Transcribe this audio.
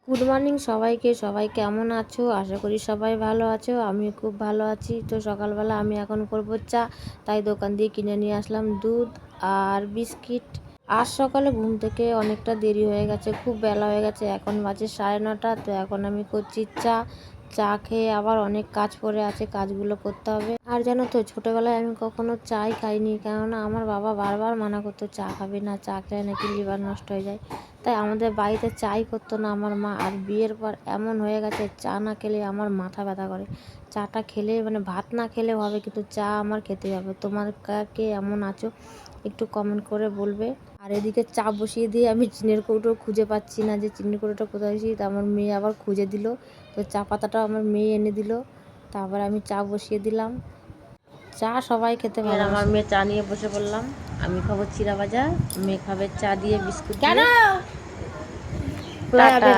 Good morning সবাইকে। সবাই কেমন আছো? আশা করি সবাই ভালো আছো। আমি খুব ভালো আছি। তো সকালবেলা আমি এখন করবো চা, তাই দোকান দিয়ে কিনে নিয়ে আসলাম দুধ আর বিস্কিট। আজ সকালে ঘুম থেকে অনেকটা দেরি হয়ে গেছে, খুব বেলা হয়ে গেছে, এখন বাজে 9:30। তো এখন আমি করছি চা। চা খেয়ে আবার অনেক কাজ পড়ে আছে, কাজগুলো করতে হবে। আর জানো তো, ছোটোবেলায় আমি কখনো চাই খাইনি, কেননা আমার বাবা বারবার মানা করতো চা খাবে না, চা খেলে নাকি লিভার নষ্ট হয়ে যায়। তাই আমাদের বাড়িতে চাই করতো না আমার মা। আর বিয়ের পর এমন হয়ে গেছে, চা না খেলে আমার মাথা ব্যথা করে। চাটা খেলে মানে ভাত না খেলেও হবে, কিন্তু চা আমার খেতেই হবে। তোমার কে এমন আছো একটু কমেন্ট করে বলবে। আর এদিকে চা বসিয়ে দিয়ে আমি চিনির কৌটো খুঁজে পাচ্ছি না, যে চিনির কৌটোটা কোথায় গেছি। তা আমার মেয়ে আবার খুঁজে দিল, তো চা পাতাটাও আমার মেয়ে এনে দিল। তারপর আমি চা বসিয়ে দিলাম। চা সবাই খেতে ভালো। আমার মেয়ে চা নিয়ে বসে পড়লাম। আমি খাবো চিড়া ভাজা, মেয়ে খাবে চা দিয়ে বিস্কুট দিয়ে। টাটা।